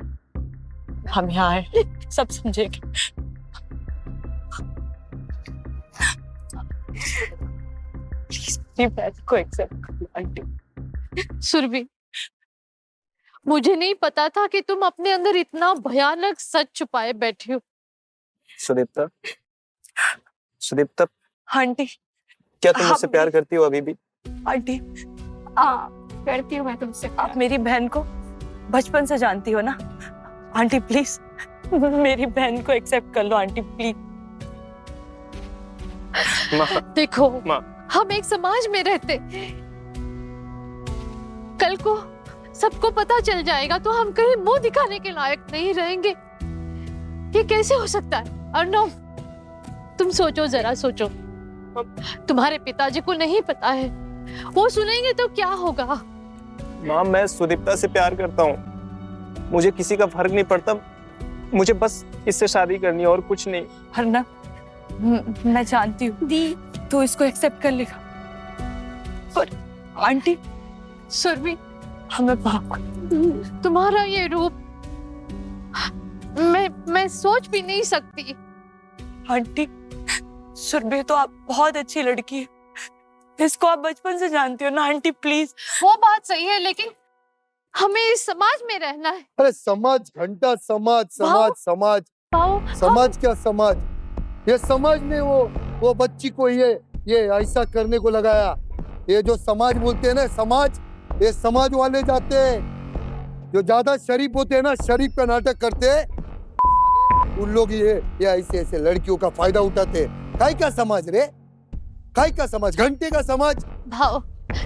हम यहाँ आए, सब समझेंगे। को एक्सेप्ट कर लो आंटी। सुरभि, मुझे नहीं पता था कि तुम अपने अंदर इतना भयानक सच छुपाए बैठी हो। सुदीप्ता, आंटी, क्या तुम मुझसे प्यार करती हो अभी भी? आंटी, करती हूँ मैं तुमसे। आप मेरी बहन को बचपन से जानती हो ना आंटी, प्लीज मेरी बहन को एक्सेप्ट कर लो आंटी, प्लीज। देखो माँ, हम एक समाज में रहते, कल को सबको पता चल जाएगा तो हम कहीं मुंह दिखाने के लायक नहीं रहेंगे। ये कैसे हो सकता है अर्नव? तुम सोचो, जरा सोचो। तुम्हारे पिताजी को नहीं पता है, वो सुनेंगे तो क्या होगा? माँ, मैं सुदीप्ता से प्यार करता हूँ, मुझे किसी का फर्क नहीं पड़ता, मुझे बस इससे शादी करनी है और कुछ नहीं। अर्नब, मैं जानती हूँ दी तो इसको एक्सेप्ट कर लेगा, पर आंटी सुरभि, हमें पाप, तुम्हारा ये रूप मैं सोच भी नहीं सकती। आंटी सुरभि तो आप बहुत अच्छी लड़की है, इसको आप बचपन से जानती हो ना आंटी, प्लीज। वो बात सही है, लेकिन हमें इस समाज में रहना है। अरे समाज घंटा, समाज समाज क्या समाज? ये समाज ने वो बच्ची को ये ऐसा करने को लगाया। ये जो समाज बोलते हैं ना समाज, ये समाज वाले जाते हैं जो ज्यादा शरीफ होते हैं ना, शरीफ का नाटक करते हैं। उन लोग ये ऐसे ऐसे लड़कियों का फायदा उठाते हैं। काय का समाज रे, काय का समाज, घंटे का समाज। भाव,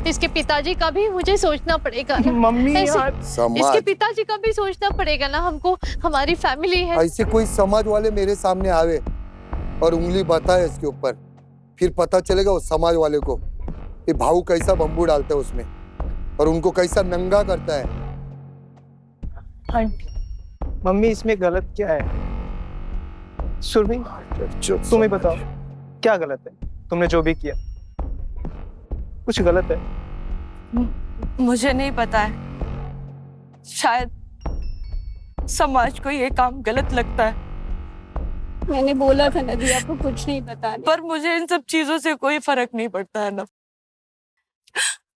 इसके पिताजी का भी मुझे सोचना पड़ेगा ना। मम्मी ऐसे- यार, इसके समाज, पिताजी का भी सोचना पड़ेगा ना हमको, हमारी फैमिली है। ऐसे कोई समाज वाले मेरे सामने आवे और उंगली बताए इसके ऊपर, फिर पता चलेगा वो समाज वाले को कि भाऊ कैसा बम्बू डालता है उसमें और उनको कैसा नंगा करता है। मम्मी इसमें गलत क्या है? सुरभि, तुम ही बताओ क्या गलत है? तुमने जो भी किया कुछ गलत है? मुझे नहीं पता है, शायद समाज को ये काम गलत लगता है, मैंने बोला था नदी आपको कुछ नहीं बताना। पर मुझे इन सब चीजों से कोई फर्क नहीं पड़ता है ना।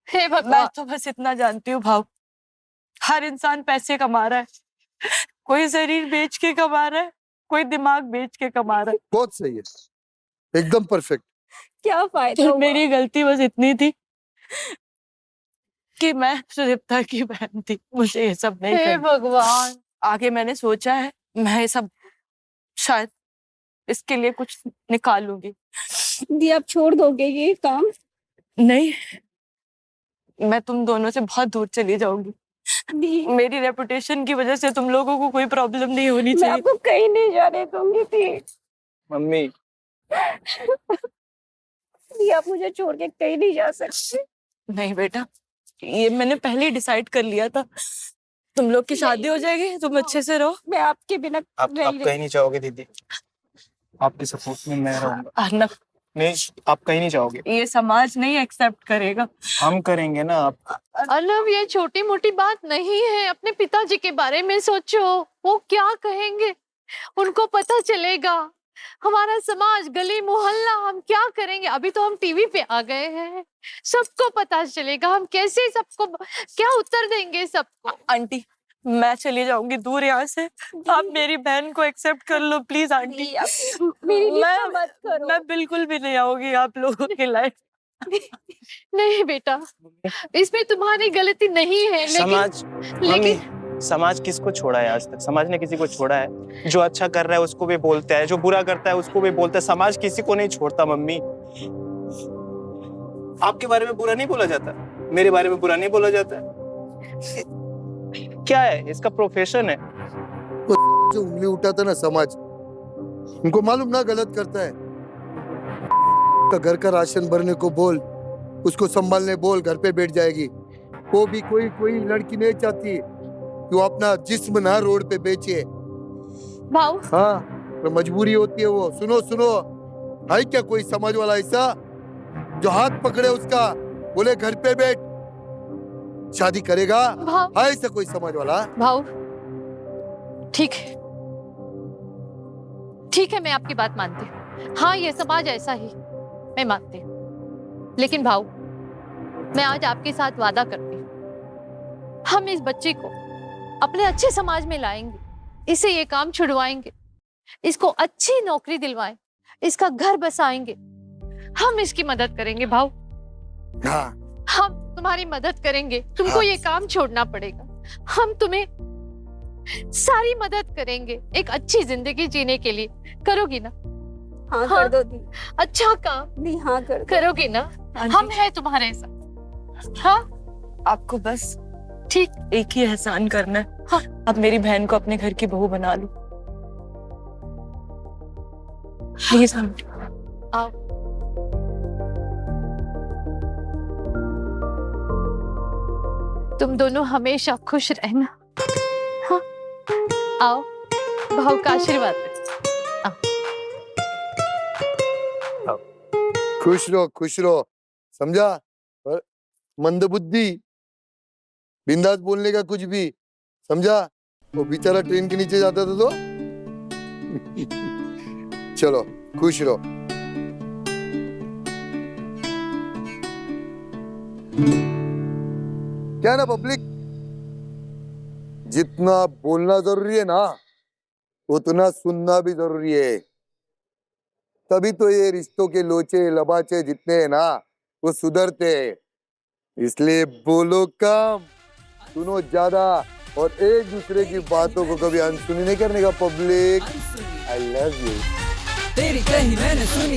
हे मैं भगवान, तो बस इतना जानती हूँ भाव, हर इंसान पैसे कमा रहा है, कोई शरीर बेच के कमा रहा है, कोई दिमाग बेच के कमा रहा है। बहुत सही है, एकदम परफेक्ट। क्या फायदा तो हुआ? मेरी गलती बस इतनी थी कि मैं सुदीप्ता की बहन थी, मुझे ये सब नहीं हे करना। भगवान। आगे मैंने सोचा है मैं ये सब शायद इसके लिए कुछ निकालूंगी। दी आप छोड़ दोगे ये काम? नहीं, मैं तुम दोनों से बहुत दूर चली जाऊंगी। दी मेरी रेपुटेशन की वजह से तुम लोगों को कोई प्रॉब्लम नहीं होनी मैं चाहिए। आपको कहीं नहीं जाने दूंगी। मम्मी दी आप मुझे छोड़ के कहीं नहीं जा सकते। नहीं बेटा, ये मैंने पहले ही डिसाइड कर लिया था, तुम लोग की शादी हो जाएगी, तुम अच्छे से रहो। मैं आपके बिना आप नहीं रह- कहीं नहीं जाओगे दीदी, आपके सपोर्ट में मैं रहूंगा। अर्नब, नहीं, आप कहीं नहीं जाओगे, ये समाज नहीं एक्सेप्ट करेगा। हम करेंगे ना। आप अर्नब, ये छोटी मोटी बात नहीं है। अपने पिताजी के बारे में सोचो, वो क्या कहेंगे, उनको पता चलेगा। हमारा समाज, गली मोहल्ला, हम क्या करेंगे? अभी तो हम टीवी पे आ गए हैं, सबको पता चलेगा। हम कैसे सबको क्या उत्तर देंगे सबको? आंटी, मैं चली जाऊंगी दूर यहाँ से, आप मेरी बहन को एक्सेप्ट कर लो प्लीज आंटी। दी, आप मेरी लिखा मत करो। मैं बिल्कुल भी नहीं आऊंगी आप लोगों की लाइफ। नहीं बेटा, इसमें तुम्हारी गलती नहीं है, लेकिन समाज, लेकिन मम्मी समाज किसको छोड़ा है आज तक? समाज ने किसी को छोड़ा है? जो अच्छा कर रहा है उसको भी बोलता है, जो बुरा करता है उसको भी बोलता है। समाज किसी को नहीं छोड़ता मम्मी। आपके बारे में बुरा नहीं बोला जाता, मेरे बारे में बुरा नहीं बोला जाता। क्या है इसका प्रोफेशन है। जो उंगली उठाता ना समाज, उनको मालूम ना गलत करता है। का घर का राशन भरने को बोल, उसको संभालने बोल, घर पे बैठ जाएगी। वो भी कोई लड़की नहीं चाहती कि वो अपना जिस्म ना रोड पे बेचे। भाव, हाँ, तो मजबूरी होती है वो। सुनो सुनो, है क्या कोई समाज वाला ऐसा जो हाथ पकड़े उसका, बोले घर पे बैठ, शादी करेगा? भाव, है ऐसा कोई समाज वाला? भाव, ठीक है, ठीक है, मैं आपकी बात मानती हूँ। हाँ, ये समाज ऐसा ही, मैं मानती हूँ। लेकिन भाव, मैं आज आपके साथ वादा करती हूँ, हम इस बच्चे को अपने अच्छे समाज में लाएंगे, इसे ये काम छुड़वाएंगे, इसको अच्छी नौकरी दिलवाएं, इसका घर बसाएंगे। हम इसकी मदद करेंगे भाव, हाँ, हम तुम्हारी मदद करेंगे। तुमको ये काम छोड़ना पड़ेगा, हम तुम्हें सारी मदद करेंगे एक अच्छी जिंदगी जीने के लिए। करोगी ना? हाँ, हाँ। कर दो दी। अच्छा काम दी हाँ कर दो। करोगी ना? हम हैं तुम्हारे साथ। हाँ, आपको बस ठीक एक ही एहसान करना है। हाँ, अब मेरी बहन को अपने घर की बहू बना लो प्लीज। आओ। तुम दोनों हमेशा खुश रहना। हाँ, आओ, भाव का आशीर्वाद लो। खुश रहो, समझा? और मंदबुद्धि, बिंदास बोलने का कुछ भी, समझा? वो बेचारा ट्रेन के नीचे जाता था तो चलो खुश रहो। क्या है ना पब्लिक, जितना बोलना जरूरी है ना, उतना सुनना भी जरूरी है। तभी तो ये रिश्तों के लोचे लबाचे जितने हैं ना, वो सुधरते हैं। इसलिए बोलो कम, सुनो ज्यादा, और एक दूसरे की बातों को कभी अनसुनी नहीं करने का पब्लिक। I love you. तेरी कही मैंने सुनी